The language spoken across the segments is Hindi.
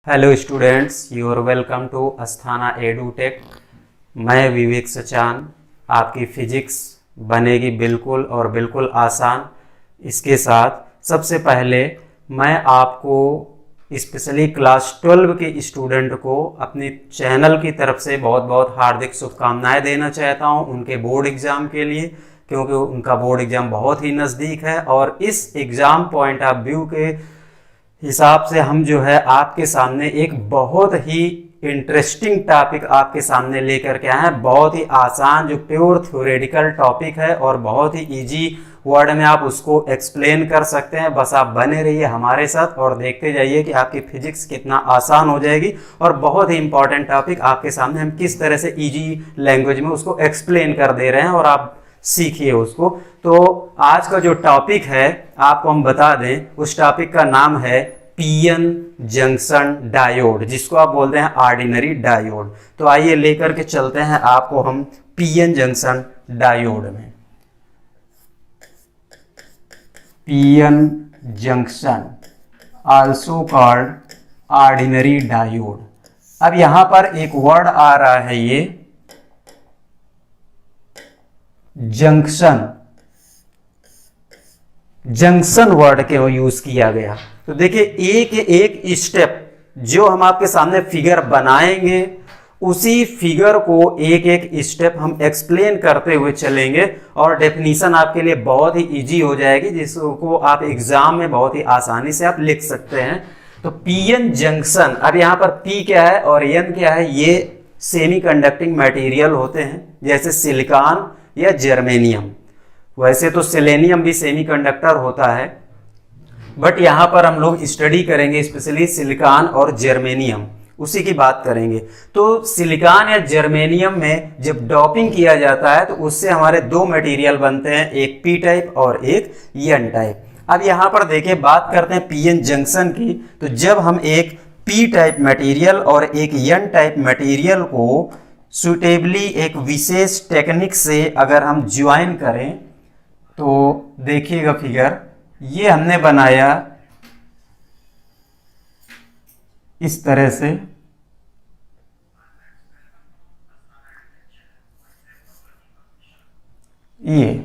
Hello students, you are welcome to Asthana Edutech. मैं विवेक सचान। आपकी फिजिक्स बनेगी बिल्कुल और बिल्कुल आसान। इसके साथ सबसे पहले मैं आपको स्पेशली क्लास 12 के स्टूडेंट को अपने चैनल की तरफ से बहुत बहुत हार्दिक शुभकामनाएं देना चाहता हूं उनके बोर्ड एग्ज़ाम के लिए, क्योंकि उनका बोर्ड एग्ज़ाम बहुत ही नज़दीक है। और इस एग्ज़ाम पॉइंट ऑफ व्यू के हिसाब से हम जो है आपके सामने एक बहुत ही इंटरेस्टिंग टॉपिक आपके सामने लेकर के आए हैं। बहुत ही आसान, जो प्योर थ्योरेटिकल टॉपिक है और बहुत ही इजी वर्ड में आप उसको एक्सप्लेन कर सकते हैं। बस आप बने रहिए हमारे साथ और देखते जाइए कि आपकी फिजिक्स कितना आसान हो जाएगी। और बहुत ही इंपॉर्टेंट टॉपिक आपके सामने हम किस तरह से इजी लैंग्वेज में उसको एक्सप्लेन कर दे रहे हैं और आप सीखिए उसको। तो आज का जो टॉपिक है आपको हम बता दें, उस टॉपिक का नाम है पीएन जंक्शन डायोड, जिसको आप बोलते हैं ऑर्डिनरी डायोड। तो आइए लेकर के चलते हैं आपको हम पीएन जंक्शन डायोड में। PN junction also called ordinary diode. अब यहां पर एक वर्ड आ रहा है, ये जंक्शन। जंक्शन वर्ड के यूज किया गया। तो देखिए एक एक स्टेप जो हम आपके सामने फिगर बनाएंगे, उसी फिगर को एक एक स्टेप हम एक्सप्लेन करते हुए चलेंगे और डेफिनीशन आपके लिए बहुत ही इजी हो जाएगी, जिसको आप एग्जाम में बहुत ही आसानी से आप लिख सकते हैं। तो पीएन जंक्शन, अब यहां पर पी क्या है और एन क्या है, ये सेमी कंडक्टिंग मटेरियल होते हैं, जैसे सिलिकॉन या जर्मेनियम। वैसे तो सेलेनियम भी सेमीकंडक्टर होता है, बट यहां पर हम लोग स्टडी करेंगे स्पेशली सिलिकॉन और जर्मेनियम, उसी की बात करेंगे। तो सिलिकॉन या जर्मेनियम में जब डोपिंग किया जाता है तो उससे हमारे दो मटेरियल बनते हैं, एक पी टाइप और एक एन टाइप। अब यहां पर देखिए बात करते हैं पीएन जंक्शन की। तो जब हम एक पी टाइप मटेरियल और एक एन टाइप मटेरियल को सुटेबली एक विशेष टेक्निक से अगर हम ज्वाइन करें, तो देखिएगा फिगर ये हमने बनाया इस तरह से। ये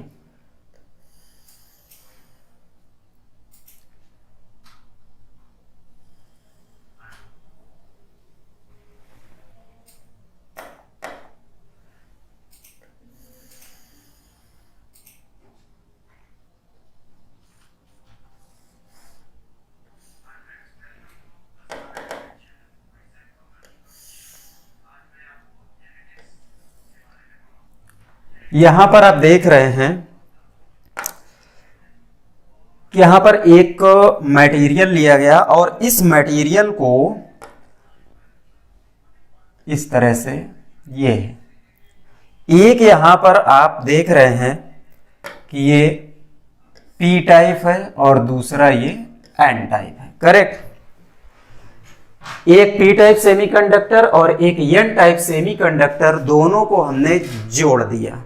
यहां पर आप देख रहे हैं कि यहां पर एक मटेरियल लिया गया और इस मटेरियल को इस तरह से, ये है एक, यहां पर आप देख रहे हैं कि ये पी टाइप है और दूसरा ये एन टाइप है, करेक्ट। एक पी टाइप सेमीकंडक्टर और एक एन टाइप सेमीकंडक्टर, दोनों को हमने जोड़ दिया।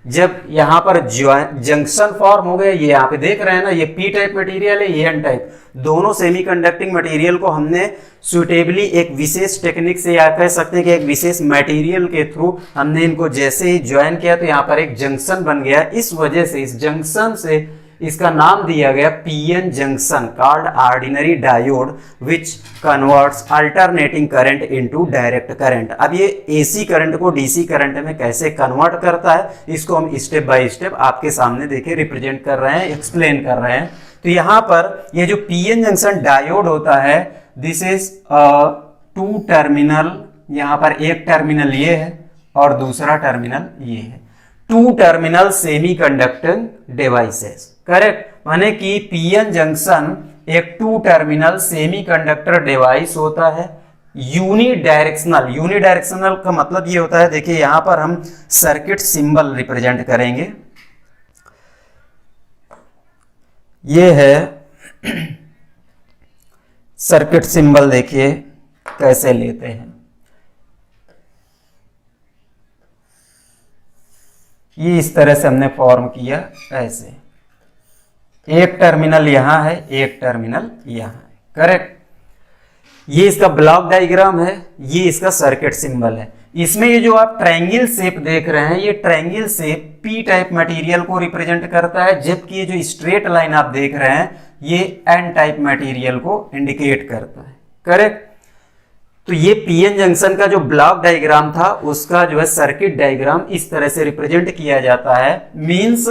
जब यहां पर जंक्शन फॉर्म हो गया, ये यहां पे देख रहे हैं ना, ये पी टाइप मटेरियल है, ये एन टाइप, दोनों सेमीकंडक्टिंग मटेरियल को हमने सुटेबली एक विशेष टेक्निक से, या कह सकते हैं कि एक विशेष मटेरियल के थ्रू हमने इनको जैसे ही ज्वाइन किया तो यहां पर एक जंक्शन बन गया। इस वजह से इस जंक्शन से इसका नाम दिया गया PN junction, called ordinary diode which converts alternating current into direct current. अब ये एसी करंट को डीसी करंट में कैसे कन्वर्ट करता है, इसको हम स्टेप बाय स्टेप आपके सामने देखिए रिप्रेजेंट कर रहे हैं, एक्सप्लेन कर रहे हैं। तो यहां पर ये जो पीएन जंक्शन डायोड होता है, दिस इज टू टर्मिनल, यहां पर एक टर्मिनल ये है और दूसरा टर्मिनल ये है, two terminal semiconducting devices, correct. माने कि पीएन जंक्शन एक टू टर्मिनल सेमीकंडक्टर डिवाइस होता है, यूनिडायरेक्शनल। यूनिडायरेक्शनल का मतलब ये होता है, देखिए यहां पर हम सर्किट सिंबल रिप्रेजेंट करेंगे। ये है सर्किट सिंबल, देखिए कैसे लेते हैं। ये इस तरह से हमने फॉर्म किया, ऐसे एक टर्मिनल यहां है, एक टर्मिनल यहां है, करेक्ट। ये इसका ब्लॉक डायग्राम है, ये इसका सर्किट सिंबल है। इसमें ये जो आप ट्रायंगल शेप देख रहे हैं, ये triangle shape P type material को रिप्रेजेंट करता है, जबकि ये जो स्ट्रेट लाइन आप देख रहे हैं ये एन टाइप मटेरियल को इंडिकेट करता है। करेक्ट। तो ये पीएन जंक्शन का जो ब्लॉक डायग्राम था उसका जो है सर्किट डायग्राम इस तरह से रिप्रेजेंट किया जाता है। Means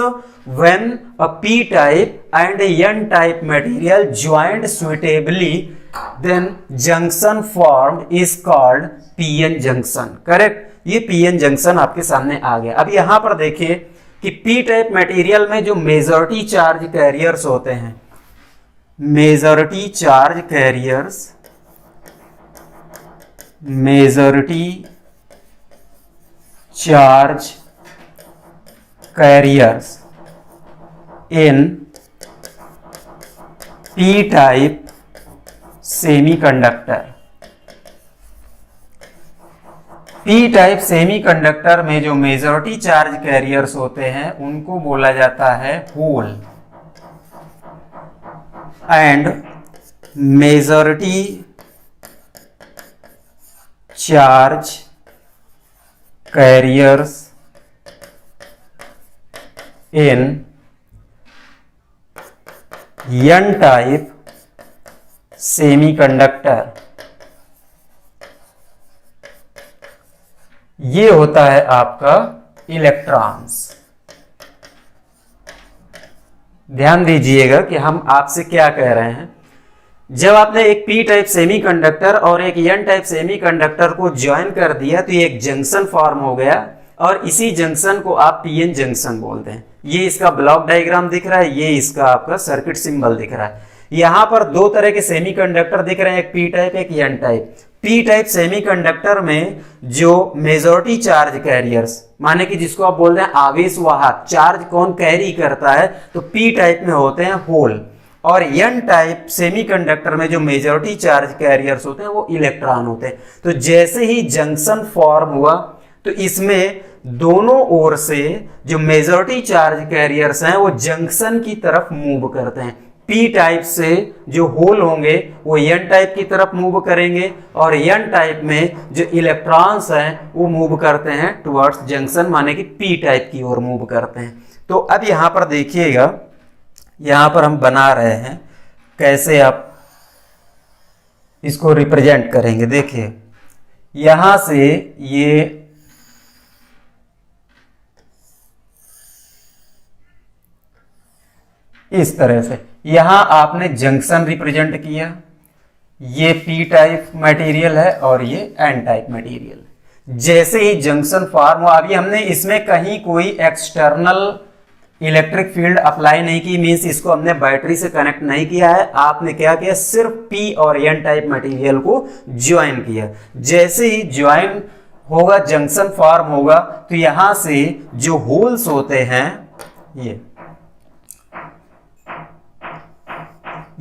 when a P type and N type material joint suitably then junction formed is called pn junction। Correct. ये pn जंक्शन आपके सामने आ गया। अब यहां पर देखिए कि p टाइप मटेरियल में जो मेजॉरिटी चार्ज कैरियर्स होते हैं, majority charge carriers, majority charge carriers in p type semiconductor, P type semiconductor में जो मेजॉरिटी चार्ज कैरियर्स होते हैं उनको बोला जाता है hole, and majority charge carriers in N type semiconductor, ये होता है आपका इलेक्ट्रॉन्स। ध्यान दीजिएगा कि हम आपसे क्या कह रहे हैं। जब आपने एक पी टाइप सेमीकंडक्टर और एक एन टाइप सेमीकंडक्टर को ज्वाइन कर दिया तो ये एक जंक्शन फॉर्म हो गया, और इसी जंक्शन को आप पीएन जंक्शन बोलते हैं। ये इसका ब्लॉक डायग्राम दिख रहा है, ये इसका आपका सर्किट सिंबल दिख रहा है। यहां पर दो तरह के सेमीकंडक्टर दिख रहे हैं, एक पी टाइप एक N type. P type semiconductor में जो मेजॉरिटी चार्ज कैरियर्स, माने कि जिसको आप बोलते हैं आवेश वाहक, चार्ज कौन कैरी करता है, तो पी टाइप में होते हैं होल। और एन टाइप सेमीकंडक्टर में जो मेजॉरिटी चार्ज कैरियर्स होते हैं वो इलेक्ट्रॉन होते हैं। तो जैसे ही जंक्शन फॉर्म हुआ तो इसमें दोनों ओर से जो मेजॉरिटी चार्ज कैरियर्स हैं वो जंक्शन की तरफ मूव करते हैं। पी टाइप से जो होल होंगे वो एन टाइप की तरफ मूव करेंगे, और एन टाइप में जो इलेक्ट्रॉन्स हैं वो मूव करते हैं टुवर्ड्स जंक्शन, माने कि पी टाइप की ओर मूव करते हैं। तो अब यहां पर देखिएगा, यहां पर हम बना रहे हैं कैसे आप इसको रिप्रेजेंट करेंगे। देखिए यहां से ये इस तरह से यहां आपने जंक्शन रिप्रेजेंट किया, ये पी टाइप मटेरियल है और ये एन टाइप मटेरियल। जैसे ही जंक्शन फॉर्म हुआ, अभी हमने इसमें कहीं कोई एक्सटर्नल इलेक्ट्रिक फील्ड अप्लाई नहीं की, मींस इसको हमने बैटरी से कनेक्ट नहीं किया है। आपने क्या किया, सिर्फ पी और एन टाइप मटेरियल को ज्वाइन किया। जैसे ही ज्वाइन होगा, जंक्शन फॉर्म होगा, तो यहां से जो होल्स होते हैं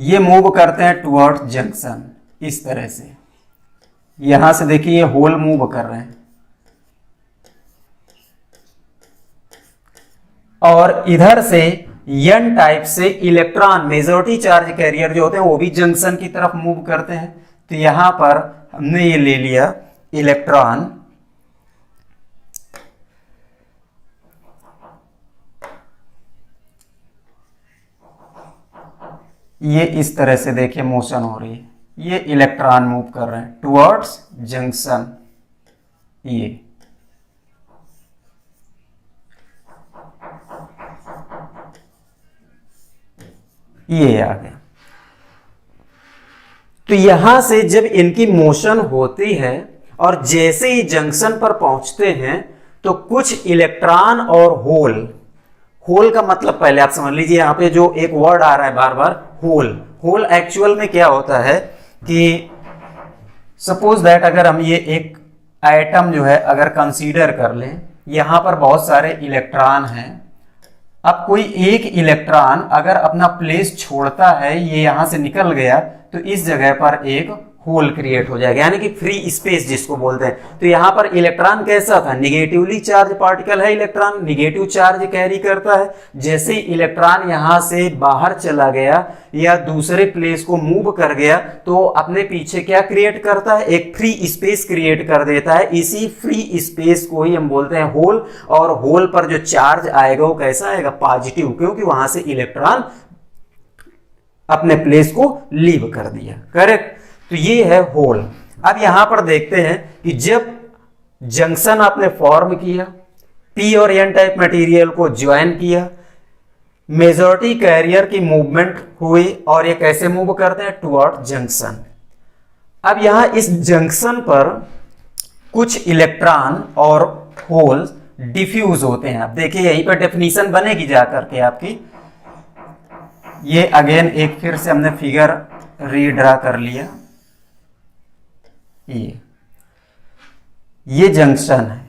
ये मूव करते हैं टुवर्ड्स जंक्शन इस तरह से। यहां से देखिए ये होल मूव कर रहे हैं, और इधर से एन टाइप से इलेक्ट्रॉन, मेजॉरिटी चार्ज कैरियर जो होते हैं वो भी जंक्शन की तरफ मूव करते हैं। तो यहां पर हमने ये ले लिया इलेक्ट्रॉन, ये इस तरह से देखिए मोशन हो रही है, ये इलेक्ट्रॉन मूव कर रहे हैं टुवर्ड्स जंक्शन। ये आ गया। तो यहां से जब इनकी मोशन होती है और जैसे ही जंक्शन पर पहुंचते हैं तो कुछ इलेक्ट्रॉन और होल, होल का मतलब पहले आप समझ लीजिए, यहां पे जो एक वर्ड आ रहा है बार बार होल, होल एक्चुअल में क्या होता है कि सपोज दैट अगर हम ये एक एटम जो है अगर कंसीडर कर लें, यहां पर बहुत सारे इलेक्ट्रॉन हैं। अब कोई एक इलेक्ट्रॉन अगर अपना प्लेस छोड़ता है, ये यहां से निकल गया, तो इस जगह पर एक होल क्रिएट हो जाएगा, यानी कि फ्री स्पेस जिसको बोलते हैं। तो यहाँ पर इलेक्ट्रॉन कैसा था, निगेटिवली चार्ज पार्टिकल है, इलेक्ट्रॉन निगेटिव चार्ज कैरी करता है। जैसे ही इलेक्ट्रॉन यहाँ से बाहर चला गया या दूसरे प्लेस को मूव कर गया तो अपने पीछे क्या क्रिएट करता है, एक फ्री स्पेस क्रिएट कर देता है। इसी फ्री स्पेस को ही हम बोलते हैं होल। और होल पर जो चार्ज आएगा वो कैसा आएगा, पॉजिटिव, क्योंकि वहां से इलेक्ट्रॉन अपने प्लेस को लीव कर दिया। करेक्ट। तो ये है होल। अब यहां पर देखते हैं कि जब जंक्शन आपने फॉर्म किया, पी और एन टाइप मटेरियल को ज्वाइन किया, मेजॉरिटी कैरियर की मूवमेंट हुई और ये कैसे मूव करते हैं, टुवर्ड जंक्शन। अब यहां इस जंक्शन पर कुछ इलेक्ट्रॉन और होल्स डिफ्यूज होते हैं। अब देखिए यहीं पर डेफिनेशन बनेगी जाकर के आपकी। ये अगेन एक फिर से हमने फिगर रीड्रा कर लिया। ये जंक्शन है,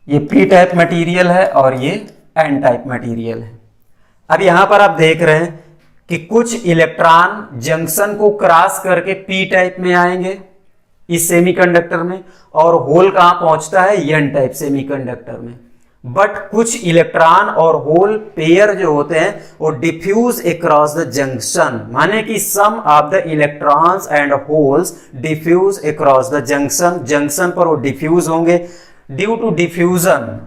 ये पी टाइप मटेरियल है और ये एन टाइप मटेरियल है। अब यहां पर आप देख रहे हैं कि कुछ इलेक्ट्रॉन जंक्शन को क्रॉस करके पी टाइप में आएंगे इस सेमीकंडक्टर में, और होल कहां पहुंचता है, एन टाइप सेमीकंडक्टर में। बट कुछ इलेक्ट्रॉन और होल पेयर जो होते हैं वो डिफ्यूज अक्रॉस द जंक्शन, माने कि some of the electrons and holes diffuse across the junction. Junction पर वो डिफ्यूज होंगे। Due to diffusion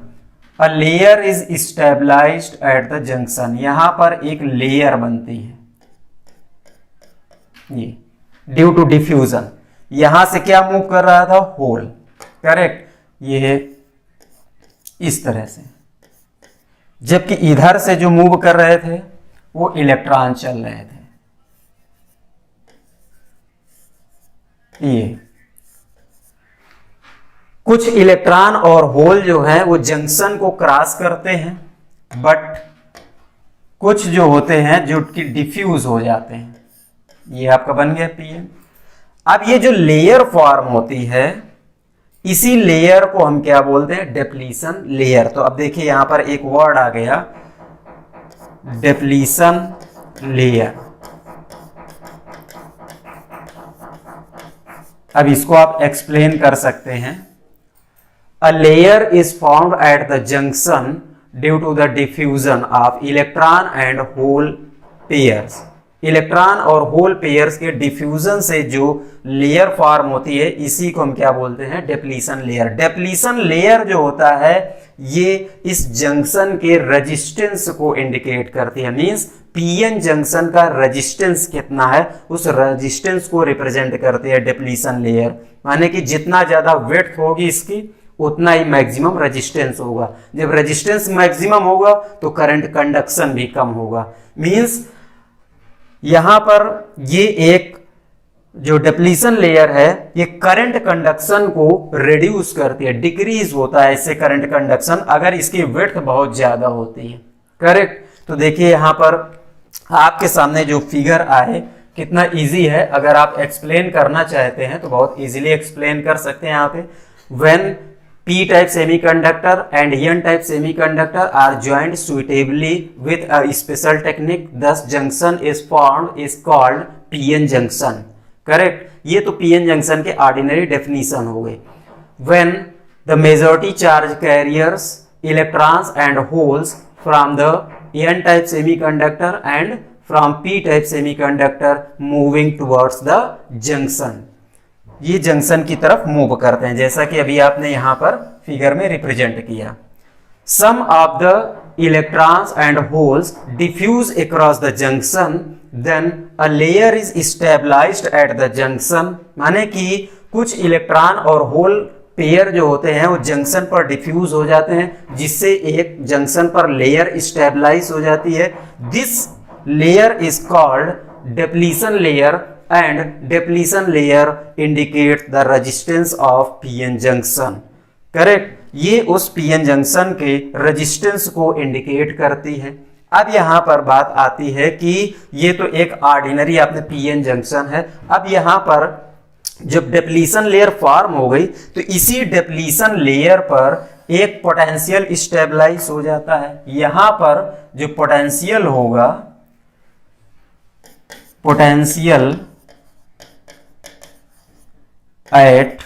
a layer is stabilised at the junction. यहां पर एक लेयर बनती है, ये ड्यू टू डिफ्यूजन। यहां से क्या मूव कर रहा था, होल। करेक्ट। ये इस तरह से, जबकि इधर से जो मूव कर रहे थे वो इलेक्ट्रॉन चल रहे थे। ये कुछ इलेक्ट्रॉन और होल जो है वो जंक्शन को क्रॉस करते हैं, बट कुछ जो होते हैं जो कि डिफ्यूज हो जाते हैं। ये आपका बन गया पीएन। अब ये जो लेयर फॉर्म होती है, इसी लेयर को हम क्या बोलते हैं, डिप्लीशन लेयर। तो अब देखिए यहां पर एक वर्ड आ गया, डिप्लीशन लेयर। अब इसको आप एक्सप्लेन कर सकते हैं। A layer is formed at the junction due to the diffusion of electron and hole pairs. Electron और होल पेयर्स के डिफ्यूजन से जो लेयर फॉर्म होती है, इसी को हम क्या बोलते हैं, डिप्लीशन लेयर। डिप्लीशन लेयर जो होता है ये इस जंक्शन के रेजिस्टेंस को इंडिकेट करती है। मींस पीएन जंक्शन का रेजिस्टेंस कितना है, उस रेजिस्टेंस को रिप्रेजेंट करती है डिप्लीशन लेयर। माने कि जितना ज्यादा विड्थ होगी इसकी उतना ही मैक्सिमम रेजिस्टेंस होगा। जब रेजिस्टेंस मैक्सिमम होगा तो करंट कंडक्शन भी कम होगा। मींस यहां पर ये एक जो डिप्लीशन लेयर है ये करंट कंडक्शन को रिड्यूस करती है, डिक्रीज होता है इससे करंट कंडक्शन, अगर इसकी विड्थ बहुत ज्यादा होती है। करेक्ट। तो देखिए यहां पर आपके सामने जो फिगर आए कितना इजी है। अगर आप एक्सप्लेन करना चाहते हैं तो बहुत इजीली एक्सप्लेन कर सकते हैं। यहाँ पे when P type semiconductor and N type semiconductor are joined suitably with a special technique, thus junction is formed is called PN junction. Correct? ये तो PN junction के ordinary definition हो गए। When the majority charge carriers electrons and holes from the N type semiconductor and from P type semiconductor moving towards the junction, ये जंक्शन की तरफ मूव करते हैं, जैसा कि अभी आपने यहां पर फिगर में रिप्रेजेंट किया। Some of the electrons and holes diffuse across the junction, then a layer is stabilised at the junction. माने कि कुछ इलेक्ट्रॉन और होल पेयर जो होते हैं वो जंक्शन पर डिफ्यूज हो जाते हैं, जिससे एक जंक्शन पर लेयर स्टेबलाइज हो जाती है। This layer is called depletion layer and depletion layer indicates the resistance of PN junction. Correct. ये उस PN junction के रेजिस्टेंस को इंडिकेट करती है। अब यहां पर बात आती है कि ये तो एक ऑर्डिनरी आपने PN जंक्शन है। अब यहां पर जब डिप्लीशन लेयर फॉर्म हो गई तो इसी डिप्लीशन लेयर पर एक पोटेंशियल स्टेबलाइज हो जाता है। यहां पर जो पोटेंशियल होगा, पोटेंशियल एट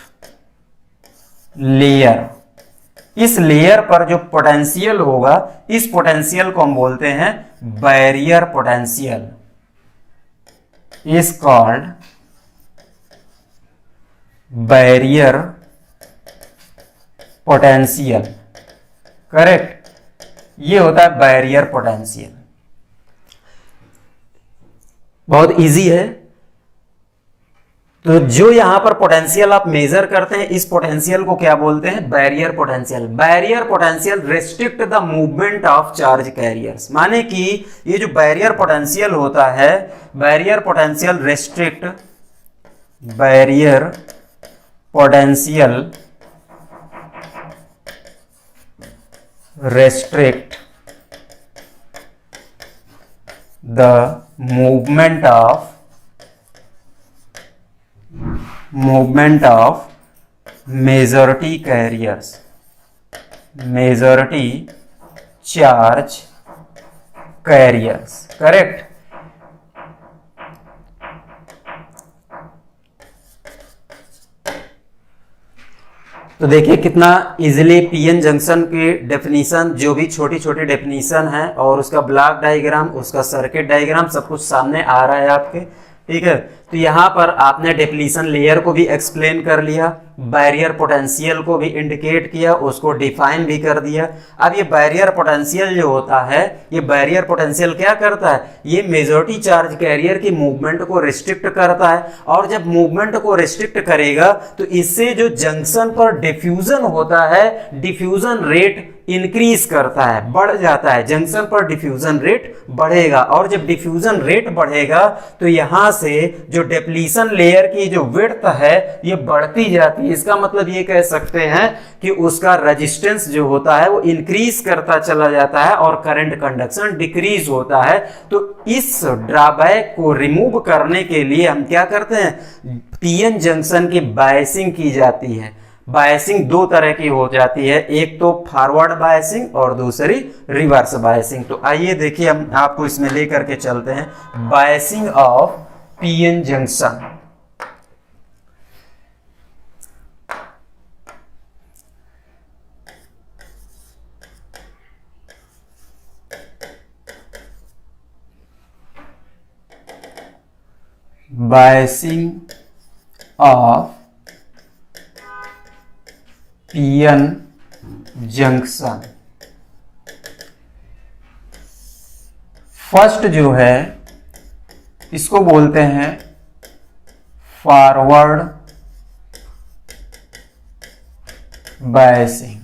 लेयर। इस लेयर पर जो पोटेंशियल होगा, इस पोटेंशियल को हम बोलते हैं barrier potential, is called barrier potential. Correct, ये होता है बैरियर पोटेंशियल। बहुत इजी है। तो जो यहां पर पोटेंशियल आप मेजर करते हैं, इस पोटेंशियल को क्या बोलते हैं? Barrier potential. Barrier potential restrict the movement of charge carriers. माने कि ये जो बैरियर पोटेंशियल होता है, barrier potential restrict, barrier potential restrict the movement of majority carriers, majority charge carriers। Correct. तो देखिए कितना इजीली पीएन जंक्शन की डेफिनीशन, जो भी छोटी छोटी डेफिनीशन है और उसका ब्लॉक डायग्राम, उसका सर्किट डायग्राम सब कुछ सामने आ रहा है आपके। ठीक है, तो यहाँ पर आपने डिप्लीशन लेयर को भी एक्सप्लेन कर लिया, बैरियर पोटेंशियल को भी इंडिकेट किया, उसको डिफाइन भी कर दिया। अब ये बैरियर पोटेंशियल जो होता है, ये बैरियर पोटेंशियल क्या करता है? ये मेजॉरिटी चार्ज कैरियर की मूवमेंट को रिस्ट्रिक्ट करता है, और जब मूवमेंट को रिस्ट्रिक्ट करेगा तो इससे जो जंक्शन पर डिफ्यूजन होता है, डिफ्यूजन रेट इंक्रीज करता है, बढ़ जाता है। जंक्शन पर डिफ्यूजन रेट बढ़ेगा, और जब डिफ्यूजन रेट बढ़ेगा तो यहां से जो डिप्लीशन लेयर की जो विड्थ है ये बढ़ती जाती है। इसका मतलब ये कह सकते हैं कि उसका रेजिस्टेंस जो होता है वो इंक्रीज करता चला जाता है और करंट कंडक्शन डिक्रीज होता है। तो इस ड्रॉबैक को रिमूव करने के लिए हम क्या करते हैं? पीएन जंक्शन की बायसिंग की जाती है। बायसिंग दो तरह की हो जाती है, एक तो फॉरवर्ड बायसिंग और दूसरी रिवर्स बायसिंग। तो आइए देखिए, हम आपको इसमें लेकर के चलते हैं। Biasing of PN junction. Biasing of PN junction. First जो है इसको बोलते हैं फॉरवर्ड बायसिंग।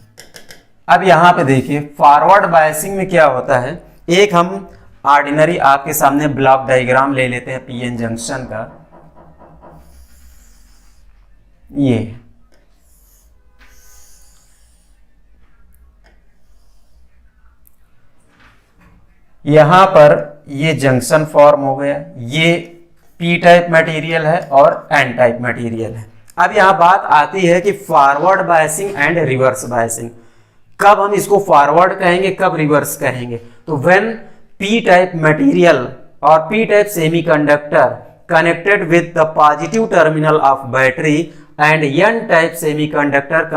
अब यहां पे देखिए फॉरवर्ड बायसिंग में क्या होता है, एक हम ऑर्डिनरी आपके सामने ब्लॉक डायग्राम ले लेते हैं पीएन जंक्शन का। ये यहां पर ये जंक्शन फॉर्म हो गया, ये पी टाइप मटेरियल है और एन टाइप मटेरियल है। अब यहां बात आती है कि forward biasing and reverse biasing. कब हम इसको फॉरवर्ड कहेंगे, कब रिवर्स कहेंगे? तो व्हेन पी टाइप मटेरियल और P type semiconductor connected with the positive terminal of battery and N type semiconductor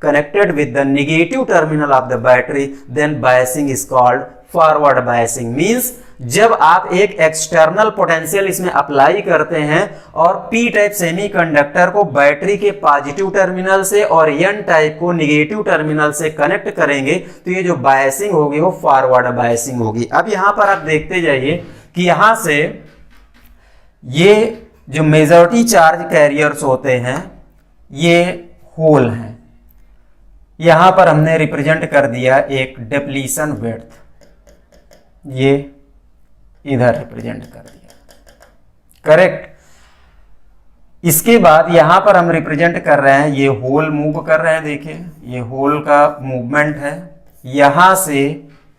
connected with the negative terminal of the battery, then biasing is called forward biasing। means जब आप एक एक्सटर्नल पोटेंशियल इसमें अप्लाई करते हैं और पी टाइप सेमीकंडक्टर को बैटरी के पॉजिटिव टर्मिनल से और एन टाइप को नेगेटिव टर्मिनल से कनेक्ट करेंगे, तो ये जो बायसिंग होगी वो फॉरवर्ड बायसिंग होगी। अब यहां पर आप देखते जाइए कि यहां से ये जो मेजॉरिटी चार्ज कैरियर्स होते हैं ये होल हैं। यहां पर हमने रिप्रेजेंट कर दिया एक डिप्लीशन विड्थ, ये इधर रिप्रेजेंट कर दिया। करेक्ट। इसके बाद यहां पर हम रिप्रेजेंट कर रहे हैं, ये होल मूव कर रहे हैं। देखिए ये होल का मूवमेंट है, यहां से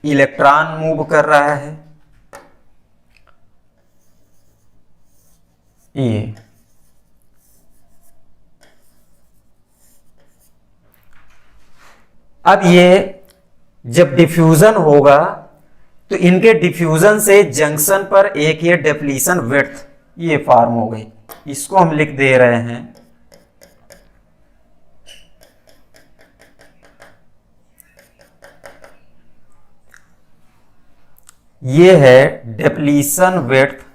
इलेक्ट्रॉन मूव कर रहा है। ये अब ये जब डिफ्यूजन होगा तो इनके डिफ्यूजन से जंक्शन पर एक ये डिप्लीशन विड्थ ये फॉर्म हो गई। इसको हम लिख दे रहे हैं ये है depletion width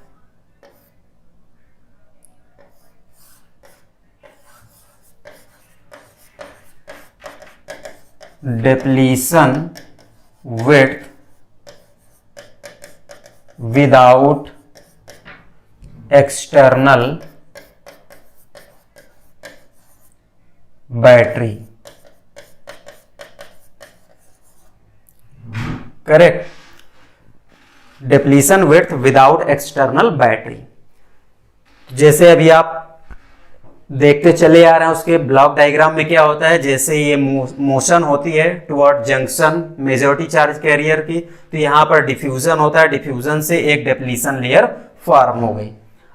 without external battery. Correct, depletion width without external battery. जैसे अभी आप देखते चले आ रहे हैं उसके ब्लॉक डायग्राम में क्या होता है, जैसे ये मोशन होती है toward junction majority charge carrier की, तो यहां पर डिफ्यूजन होता है, डिफ्यूजन से एक डिप्लीशन लेयर फॉर्म हो गई।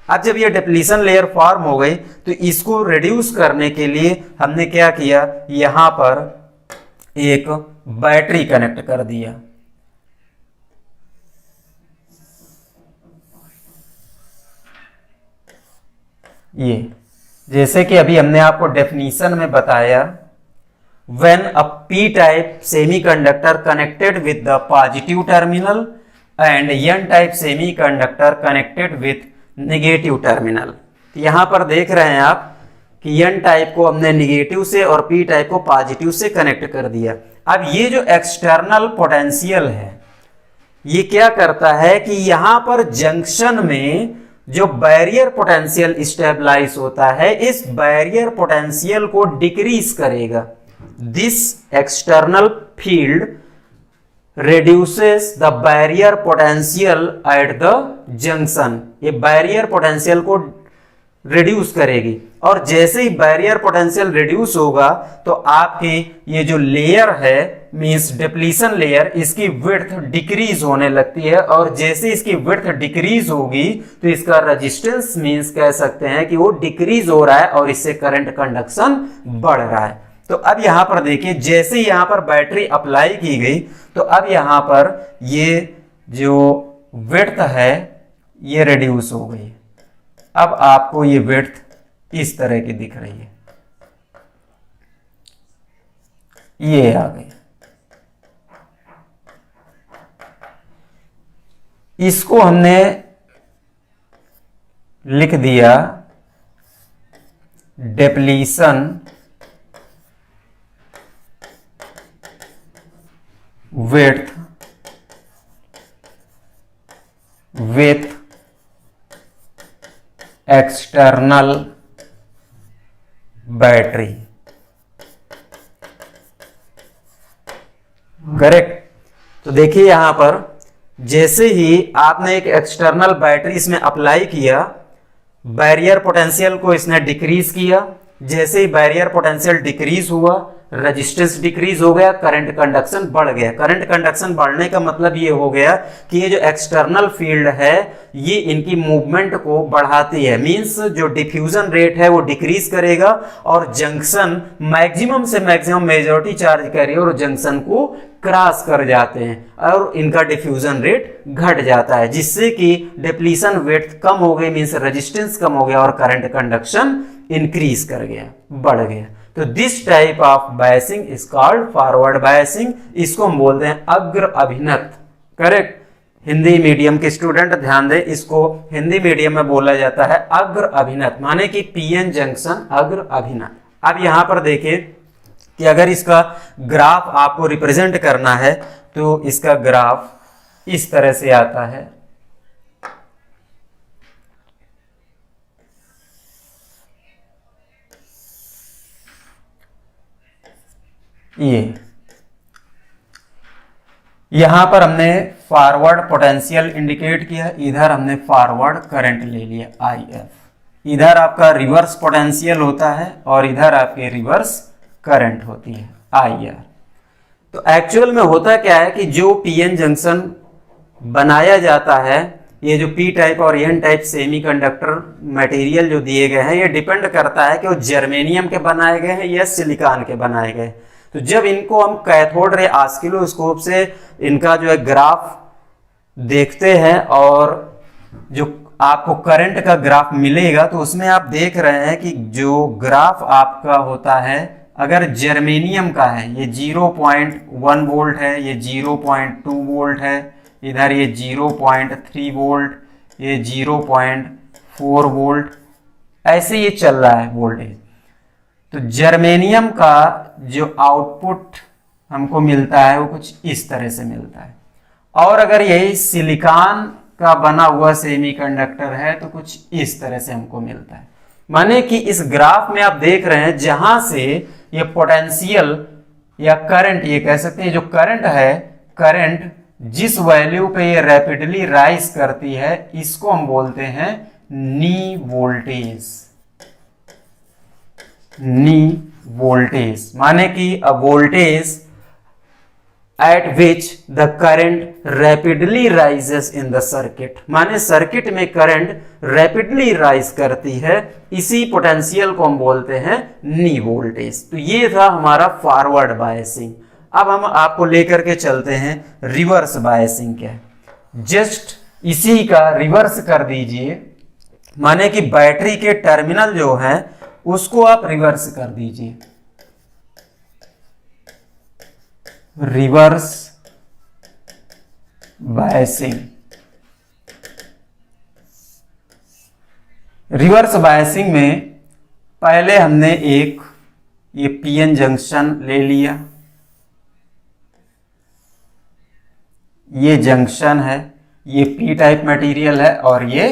अब जब ये डिप्लीशन लेयर फॉर्म हो गई तो इसको रिड्यूस करने के लिए हमने क्या किया, यहां पर एक बैटरी कनेक्ट कर दिया। ये जैसे कि अभी हमने आपको डेफिनेशन में बताया, when a P type semiconductor connected with the positive terminal and N type semiconductor connected with negative terminal. यहां पर देख रहे हैं आप कि एन टाइप को हमने नेगेटिव से और पी टाइप को पॉजिटिव से कनेक्ट कर दिया। अब ये जो एक्सटर्नल पोटेंशियल है ये क्या करता है कि यहां पर जंक्शन में जो बैरियर पोटेंशियल स्टेबलाइज होता है, इस बैरियर पोटेंशियल को डिक्रीज करेगा। This external field reduces the barrier potential at the junction। ये बैरियर पोटेंशियल को रिड्यूस करेगी, और जैसे ही बैरियर पोटेंशियल रिड्यूस होगा तो आपकी ये जो लेयर है मींस डिप्लीशन लेयर, इसकी विड्थ डिक्रीज होने लगती है, और जैसे इसकी विड्थ डिक्रीज होगी तो इसका रेजिस्टेंस मींस कह सकते हैं कि वो डिक्रीज हो रहा है और इससे करंट कंडक्शन बढ़ रहा है। तो अब यहां पर देखिए, जैसे ही यहां पर बैटरी अप्लाई की गई तो अब यहां पर ये जो विड्थ है ये रिड्यूस हो गई। अब आपको ये विड्थ इस तरह की दिख रही है, ये आ गई। इसको हमने लिख दिया depletion width with external battery. Correct. तो देखिए यहां पर जैसे ही आपने एक एक्सटर्नल बैटरी इसमें अप्लाई किया, बैरियर पोटेंशियल को इसने डिक्रीज किया। जैसे ही बैरियर पोटेंशियल डिक्रीज हुआ, रेजिस्टेंस डिक्रीज हो गया, करंट कंडक्शन बढ़ गया। करंट कंडक्शन बढ़ने का मतलब ये हो गया कि ये जो एक्सटर्नल फील्ड है ये इनकी मूवमेंट को बढ़ाती है, मींस जो डिफ्यूजन रेट है वो डिक्रीज करेगा, और जंक्शन मैक्सिमम से maximum majority charge carrier junction को क्रॉस कर जाते हैं और इनका डिफ्यूजन रेट घट जाता है, जिससे कि डिप्लीशन विड्थ कम हो गई, मींस रेजिस्टेंस कम हो गया और करंट कंडक्शन इंक्रीज कर गया, बढ़ गया। तो this type of biasing is called forward biasing. इसको हम बोलते हैं अग्र अभिनत। करेक्ट। हिंदी मीडियम के स्टूडेंट ध्यान दें, इसको हिंदी मीडियम में बोला जाता है अग्र अभिनत, माने कि पीएन जंक्शन अग्र अभिनत। अब यहां पर देखिए कि अगर इसका ग्राफ आपको रिप्रेजेंट करना है तो इसका ग्राफ इस तरह से आता है। ये यहां पर हमने फॉरवर्ड पोटेंशियल इंडिकेट किया, इधर हमने फॉरवर्ड करंट ले लिया IF। इधर आपका रिवर्स पोटेंशियल होता है और इधर आपके रिवर्स करंट होती है IR। तो एक्चुअल में होता क्या है कि जो पीएन जंक्शन बनाया जाता है, ये जो पी टाइप और एन टाइप सेमीकंडक्टर मटेरियल जो दिए गए हैं, ये डिपेंड करता है कि वो जर्मेनियम के बनाए गए हैं या सिलिकॉन के बनाए गए। तो जब इनको हम कैथोड रे ऑस्किलोस्कोप से इनका जो है ग्राफ देखते हैं और जो आपको करंट का ग्राफ मिलेगा, तो उसमें आप देख रहे हैं कि जो ग्राफ आपका होता है, अगर जर्मेनियम का है ये 0.1 वोल्ट है, ये 0.2 वोल्ट है, इधर ये 0.3 वोल्ट, ये 0.4 वोल्ट, ऐसे ये चल रहा है वोल्टेज। तो जर्मेनियम का जो आउटपुट हमको मिलता है वो कुछ इस तरह से मिलता है। और अगर यही सिलिकॉन का बना हुआ सेमीकंडक्टर है तो कुछ इस तरह से हमको मिलता है। माने कि इस ग्राफ में आप देख रहे हैं जहां से ये पोटेंशियल या करंट, ये कह सकते हैं जो करंट है, करंट जिस वैल्यू पे ये रैपिडली राइज करती है इसको हम बोलते हैं नी वोल्टेज। नी वोल्टेज माने कि a voltage at which the current rapidly rises in the circuit, माने सर्किट में करंट रैपिडली राइज करती है, इसी पोटेंशियल को हम बोलते हैं नी वोल्टेज। तो ये था हमारा फॉरवर्ड बायसिंग। अब हम आपको लेकर के चलते हैं रिवर्स बायसिंग क्या है। जस्ट इसी का रिवर्स कर दीजिए, माने कि बैटरी के टर्मिनल जो है उसको आप रिवर्स कर दीजिए। रिवर्स बायसिंग, रिवर्स बायसिंग में पहले हमने एक ये पीएन जंक्शन ले लिया, ये जंक्शन है, ये पी टाइप मटेरियल है और ये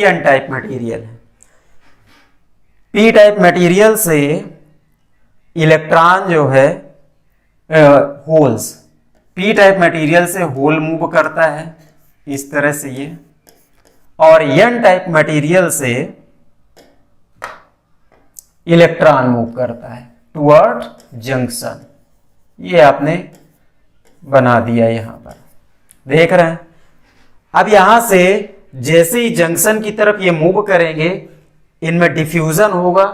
एन टाइप मटेरियल है। पी टाइप मटेरियल से इलेक्ट्रॉन जो है होल्स, पी टाइप मटेरियल से होल मूव करता है इस तरह से ये, और एन टाइप मटेरियल से इलेक्ट्रॉन मूव करता है टुवर्ड जंक्शन। ये आपने बना दिया, यहां पर देख रहे हैं। अब यहां से जैसे ही जंक्शन की तरफ ये मूव करेंगे इनमें डिफ्यूजन होगा।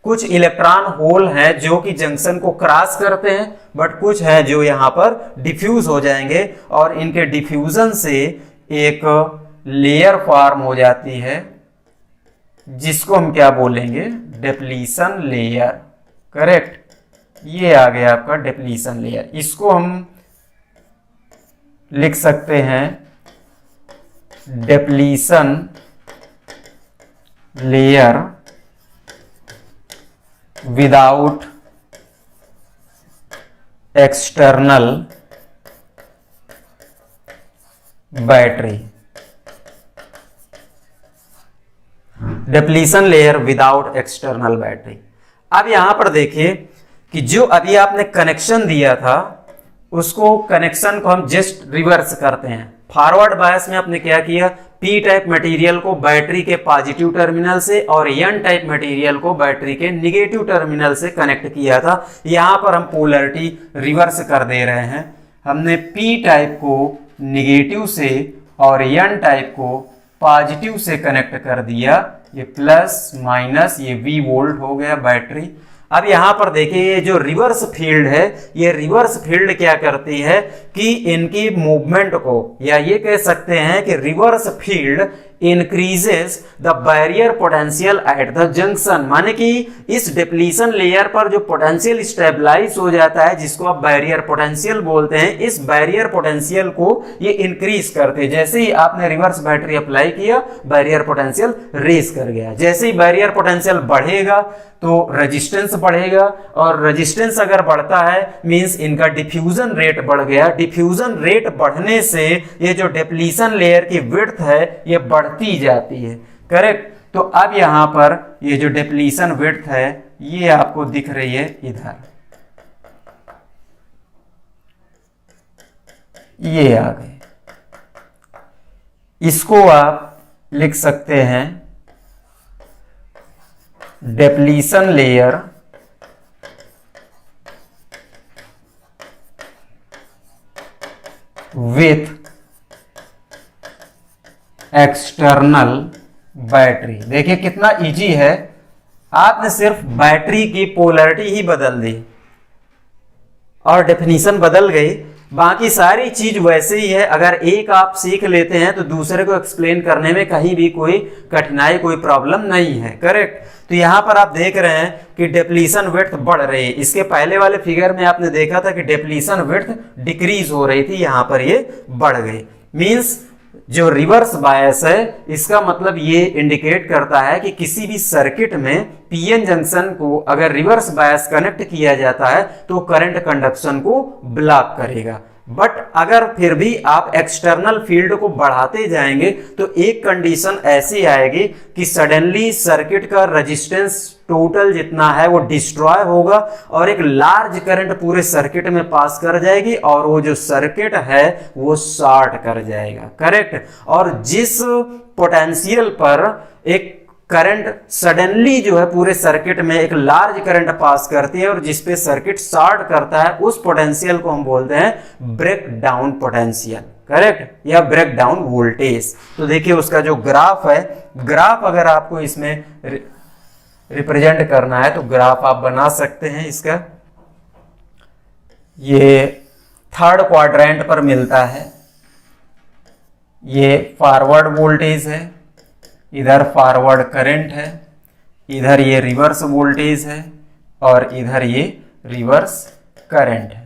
कुछ इलेक्ट्रॉन होल हैं जो कि जंक्शन को क्रॉस करते हैं, बट कुछ है जो यहां पर डिफ्यूज हो जाएंगे और इनके डिफ्यूजन से एक लेयर फॉर्म हो जाती है जिसको हम क्या बोलेंगे, डिप्लीशन लेयर। करेक्ट, ये आ गया आपका डिप्लीशन लेयर। इसको हम लिख सकते हैं depletion layer without external battery. Depletion layer without external battery. अब यहां पर देखिए कि जो अभी आपने कनेक्शन दिया था उसको, कनेक्शन को हम जस्ट रिवर्स करते हैं। फॉरवर्ड बायस में आपने क्या किया, पी टाइप मटेरियल को बैटरी के पॉजिटिव टर्मिनल से और एन टाइप मटेरियल को बैटरी के निगेटिव टर्मिनल से कनेक्ट किया था। यहां पर हम पोलैरिटी रिवर्स कर दे रहे हैं। हमने पी टाइप को निगेटिव से और एन टाइप को पॉजिटिव से कनेक्ट कर दिया। ये प्लस माइनस, ये V वोल्ट हो गया बैटरी। अब यहां पर देखिए ये जो रिवर्स फील्ड है, ये रिवर्स फील्ड क्या करती है कि इनकी मूवमेंट को, या ये कह सकते हैं कि reverse field increases the barrier potential at the junction. माने कि इस डिप्लीशन लेयर पर जो पोटेंशियल स्टेबलाइज हो जाता है, जिसको आप बैरियर पोटेंशियल बोलते हैं, इस बैरियर पोटेंशियल को ये इंक्रीज करते। जैसे ही आपने रिवर्स बैटरी अप्लाई किया, बैरियर पोटेंशियल रेज कर गया। जैसे ही बैरियर पोटेंशियल बढ़ेगा तो रेजिस्टेंस बढ़ेगा, और रेजिस्टेंस अगर बढ़ता है मींस इनका डिफ्यूजन रेट बढ़ गया। डिफ्यूजन रेट बढ़ने से ये जो डिप्लीशन लेयर की विड्थ है ये बढ़ती जाती है। करेक्ट। तो अब यहां पर ये जो डिप्लीशन विड्थ है ये आपको दिख रही है इधर, ये आ गए। इसको आप लिख सकते हैं depletion layer with external battery. देखिए कितना इजी है, आपने सिर्फ बैटरी की पोलैरिटी ही बदल दी और डेफिनेशन बदल गई। बाकी सारी चीज वैसे ही है। अगर एक आप सीख लेते हैं तो दूसरे को एक्सप्लेन करने में कहीं भी कोई कठिनाई, कोई प्रॉब्लम नहीं है। करेक्ट। तो यहां पर आप देख रहे हैं कि डिप्लीशन विड्थ बढ़ रही है। इसके पहले वाले फिगर में आपने देखा था कि डिप्लीशन विड्थ डिक्रीज हो रही थी, यहां पर ये बढ़ गई। मींस जो रिवर्स बायस है इसका मतलब ये इंडिकेट करता है कि किसी भी सर्किट में पीएन जंक्शन को अगर रिवर्स बायस कनेक्ट किया जाता है तो करंट कंडक्शन को ब्लॉक करेगा। बट अगर फिर भी आप एक्सटर्नल फील्ड को बढ़ाते जाएंगे तो एक कंडीशन ऐसी आएगी कि सडनली सर्किट का रेजिस्टेंस टोटल जितना है वो डिस्ट्रॉय होगा और एक लार्ज करंट पूरे सर्किट में पास कर जाएगी और वो जो सर्किट है वो शॉर्ट कर जाएगा। करेक्ट। और जिस पोटेंशियल पर एक करंट सडनली जो है पूरे सर्किट में एक लार्ज करंट पास करती है और जिसपे सर्किट शॉर्ट करता है उस पोटेंशियल को हम बोलते हैं ब्रेक डाउन पोटेंशियल। करेक्ट। या ब्रेक डाउन वोल्टेज। तो देखिए उसका जो ग्राफ है, ग्राफ अगर आपको इसमें रिप्रेजेंट करना है तो ग्राफ आप बना सकते हैं इसका। ये थर्ड क्वाड्रेंट पर मिलता है, ये फॉरवर्ड वोल्टेज है, इधर फॉरवर्ड करंट है, इधर ये रिवर्स वोल्टेज है और इधर ये रिवर्स करंट है।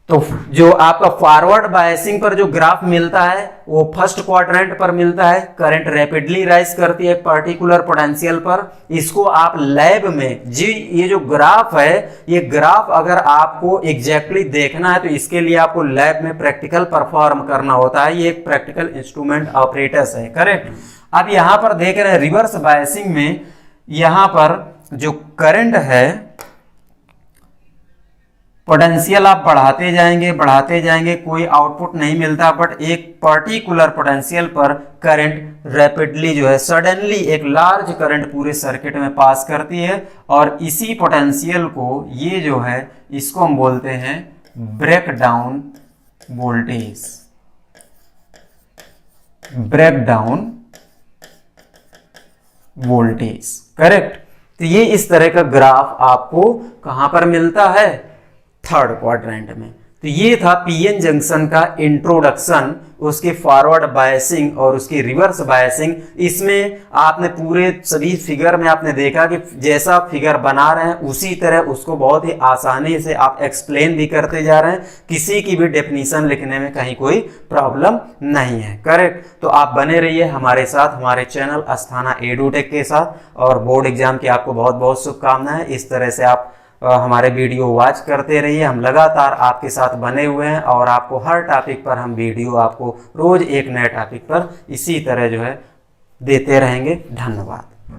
तो जो आपका फॉरवर्ड बायसिंग पर जो ग्राफ मिलता है वो फर्स्ट क्वाड्रेंट पर मिलता है। करंट रैपिडली राइज करती है पर्टिकुलर पोटेंशियल पर। इसको आप लैब में जी ये जो ग्राफ है ये ग्राफ अगर आपको एग्जैक्टली देखना है तो इसके लिए आपको लैब में प्रैक्टिकल परफॉर्म करना होता है। ये एक प्रैक्टिकल इंस्ट्रूमेंट ऑपरेटर्स है। करेक्ट। अब यहां पर देख रहे हैं रिवर्स बायसिंग में यहां पर जो करंट है पोटेंशियल आप बढ़ाते जाएंगे कोई आउटपुट नहीं मिलता, बट एक पर्टिकुलर पोटेंशियल पर करंट रैपिडली जो है सडनली एक लार्ज करंट पूरे सर्किट में पास करती है और इसी पोटेंशियल को ये जो है इसको हम बोलते हैं breakdown voltage. Breakdown voltage. Correct. तो ये इस तरह का ग्राफ आपको कहां पर मिलता है? थर्ड क्वाड्रेंट में। तो ये था पीएन जंक्शन का इंट्रोडक्शन, उसकी फॉरवर्ड बायसिंग और उसकी रिवर्स बायसिंग। इसमें आपने पूरे सभी फिगर में आपने देखा कि जैसा फिगर बना रहे हैं उसी तरह उसको बहुत ही आसानी से आप एक्सप्लेन भी करते जा रहे हैं। किसी की भी डेफिनेशन लिखने में कहीं कोई प्रॉब्लम नहीं है। करेक्ट। तो आप बने रहिए हमारे साथ, हमारे चैनल अस्थाना एडुटेक के साथ, और बोर्ड एग्जाम की आपको बहुत बहुत शुभकामनाएं। इस तरह से आप हमारे वीडियो वॉच करते रहिए। हम लगातार आपके साथ बने हुए हैं और आपको हर टॉपिक पर हम वीडियो आपको रोज एक नए टॉपिक पर इसी तरह जो है देते रहेंगे। धन्यवाद।